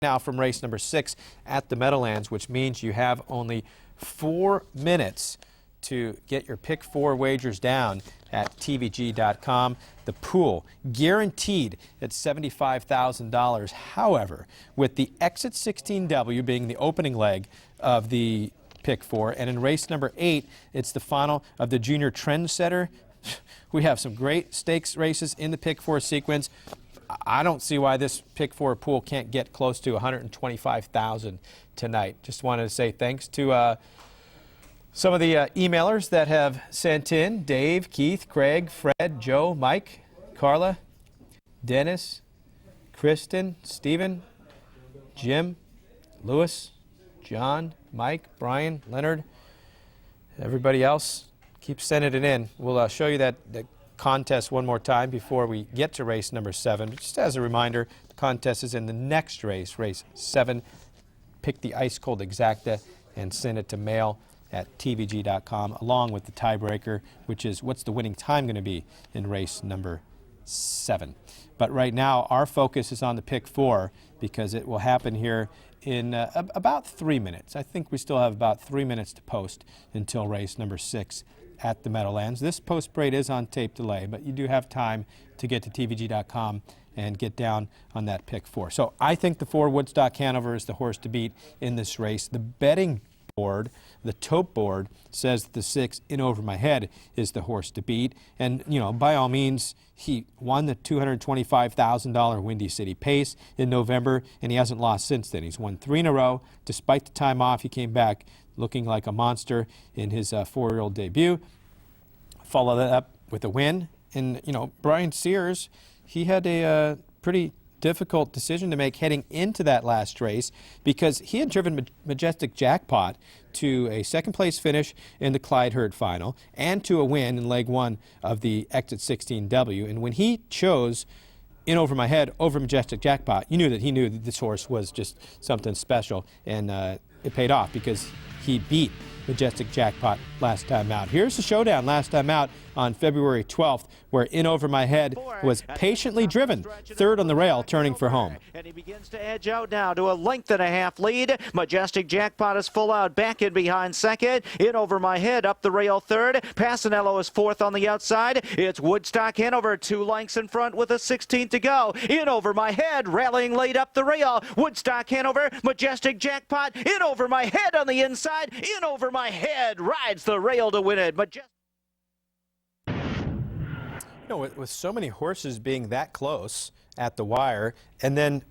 now from race number 6 at the Meadowlands, which means you have only 4 minutes to get your pick 4 wagers down at tvg.com. The pool guaranteed at $75,000. However, with the exit 16W being the opening leg of the pick 4, and in race number 8, it's the final of the Junior Trendsetter. We have some great stakes races in the pick 4 sequence. I don't see why this pick 4 pool can't get close to $125,000 tonight. Just wanted to say thanks to some of the emailers that have sent in: Dave, Keith, Craig, Fred, Joe, Mike, Carla, Dennis, Kristen, Stephen, Jim, Lewis, John, Mike, Brian, Leonard, everybody else. Keep sending it in. We'll show you that contest one more time before we get to race number 7. But just as a reminder, the contest is in the next race, race 7. Pick the ice cold exacta and send it to mail at tvg.com, along with the tiebreaker, which is what's the winning time going to be in race number 7. But right now, our focus is on the pick 4 because it will happen here in about 3 minutes. I think we still have about 3 minutes to post until race number 6 at the Meadowlands. This post parade is on tape delay, but you do have time to get to tvg.com and get down on that pick 4. So I think the 4 Woodstock Hanover is the horse to beat in this race. The betting board, the tote board, says that the 6 In Over My Head is the horse to beat. And, you know, by all means, he won the $225,000 Windy City Pace in November, and he hasn't lost since then. He's won 3 in a row. Despite the time off, he came back looking like a monster in his 4-year-old debut. Follow that up with a win. And, you know, Brian Sears, he had a pretty difficult decision to make heading into that last race because he had driven Majestic Jackpot to a second-place finish in the Clyde Herd Final and to a win in leg 1 of the Exit 16W. And when he chose In Over My Head over Majestic Jackpot, he knew that this horse was just something special, and it paid off because he beat Majestic Jackpot last time out. Here's the showdown last time out on February 12th, where In Over My Head was patiently driven, third on the rail, turning for home. And he begins to edge out now to a 1.5 length lead. Majestic Jackpot is full out, back in behind second. In Over My Head up the rail third. Passanello is fourth on the outside. It's Woodstock Hanover 2 lengths in front with a 16 to go. In Over My Head rallying late up the rail. Woodstock Hanover, Majestic Jackpot, In Over My Head on the inside. In Over My Head rides the rail to win it. You know, with so many horses being that close at the wire, and then,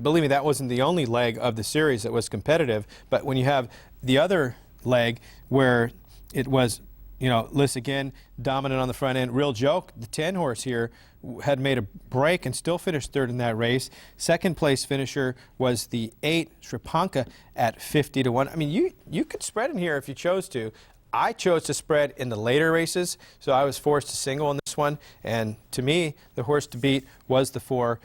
believe me, that wasn't the only leg of the series that was competitive, but when you have the other leg where it was, you know, Liss again dominant on the front end. Real Joke, the 10 horse here, had made a break and still finished third in that race. Second place finisher was the 8 Shripanka at 50 to 1. I mean, you could spread in here if you chose to. I chose to spread in the later races, so I was forced to single on this one. And to me, the horse to beat was the 4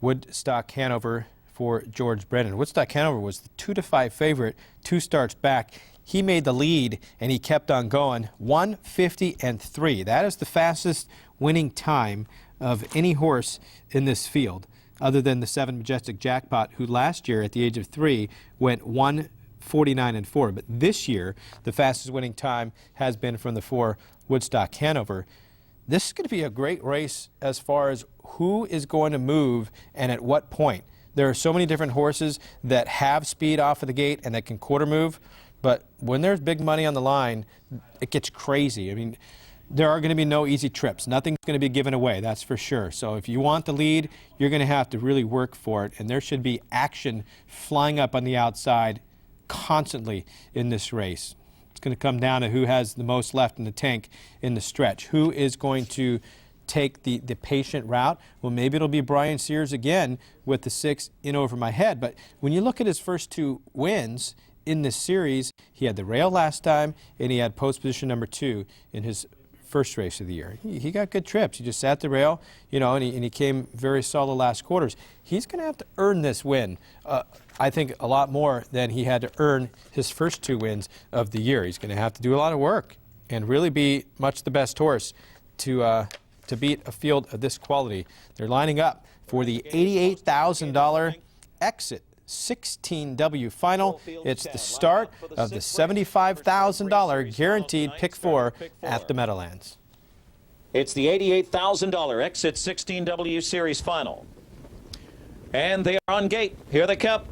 Woodstock Hanover for George Brennan. Woodstock Hanover was the 2-5 favorite, 2 starts back. He made the lead, and he kept on going, 1:50.3. That is the fastest winning time of any horse in this field, other than the 7 Majestic Jackpot, who last year at the age of 3 went 1:49.4. But this year, the fastest winning time has been from the 4 Woodstock Hanover. This is going to be a great race as far as who is going to move and at what point. There are so many different horses that have speed off of the gate and that can quarter move. But when there's big money on the line, it gets crazy. I mean, there are going to be no easy trips. Nothing's going to be given away, that's for sure. So if you want the lead, you're going to have to really work for it. And there should be action flying up on the outside constantly in this race. It's going to come down to who has the most left in the tank in the stretch. Who is going to take the patient route? Well, maybe it'll be Brian Sears again with the 6 In Over My Head. But when you look at his first 2 wins in this series, he had the rail last time, and he had post position number 2 in his first race of the year. He got good trips. He just sat the rail, you know, and he came very solid last quarters. He's going to have to earn this win, I think, a lot more than he had to earn his first 2 wins of the year. He's going to have to do a lot of work and really be much the best horse to beat a field of this quality. They're lining up for the $88,000 exit 16W final. It's the start of the $75,000 guaranteed pick 4 at the Meadowlands. It's the $88,000 Exit 16W Series final. And they are on gate. Here they come.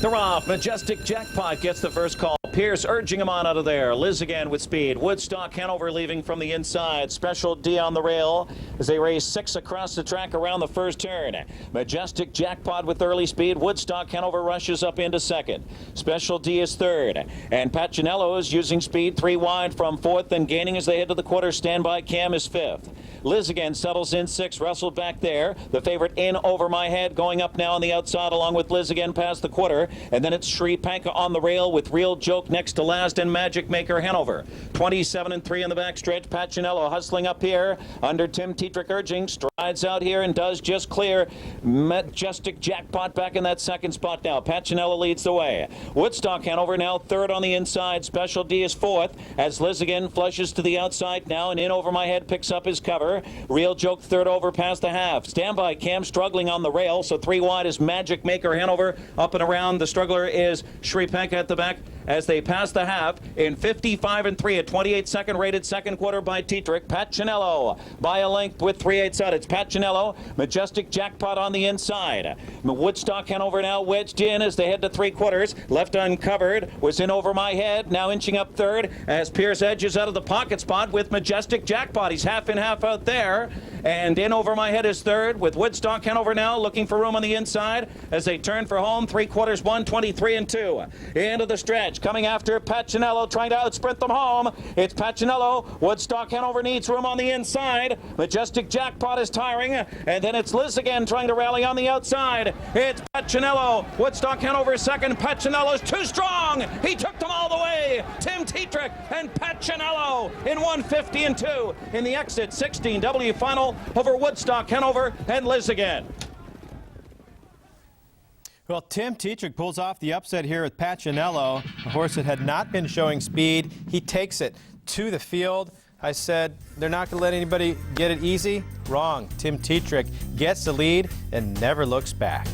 They're off. Majestic Jackpot gets the first call. Pierce urging him on out of there. Liz again with speed. Woodstock Hanover leaving from the inside. Special D on the rail as they race 6 across the track around the first turn. Majestic Jackpot with early speed. Woodstock Hanover rushes up into second. Special D is third. And Pacinello is using speed 3 wide from fourth and gaining as they head to the quarter. Standby Cam is fifth. Liz again settles in 6, wrestled back there. The favorite In Over My Head going up now on the outside along with Liz again past the quarter. And then it's Sri Panka on the rail with Real Joke next to last and Magic Maker Hanover. 27-3 in the backstretch. Pacinello hustling up here under Tim Tetrick urging. Strides out here and does just clear. Majestic Jackpot back in that second spot now. Pacinello leads the way. Woodstock Hanover now third on the inside. Special D is fourth as Liz again flushes to the outside now and In Over My Head picks up his cover. Real Joke third over past the half. Standby Cam struggling on the rail, so 3 wide is Magic Maker Hanover. Up and around, the struggler is Sri Panka at the back as they pass the half in 55-3, a 28-second rated second quarter by Tetrick. Pacinello by a length with 3/8 out. It's Pacinello. Majestic Jackpot on the inside. Woodstock Hanover now wedged in as they head to 3/4. Left uncovered was In Over My Head, now inching up third as Pierce edges out of the pocket spot with Majestic Jackpot. He's half in, half out there. And In Over My Head is third with Woodstock Hanover now looking for room on the inside as they turn for home. 3/4, 1:23-2. Into the stretch. Coming after Pacinello, trying to outsprint them home. It's Pacinello. Woodstock Hanover needs room on the inside. Majestic Jackpot is tiring. And then it's Liz again trying to rally on the outside. It's Pacinello. Woodstock Hanover second. Pacinello's too strong. He took them all the way. Tim Tetrick and Pacinello in 1:50-2 in the Exit 16W final over Woodstock Hanover and Liz again. Well, Tim Tetrick pulls off the upset here with Pacinello, a horse that had not been showing speed. He takes it to the field. I said they're not going to let anybody get it easy. Wrong. Tim Tetrick gets the lead and never looks back.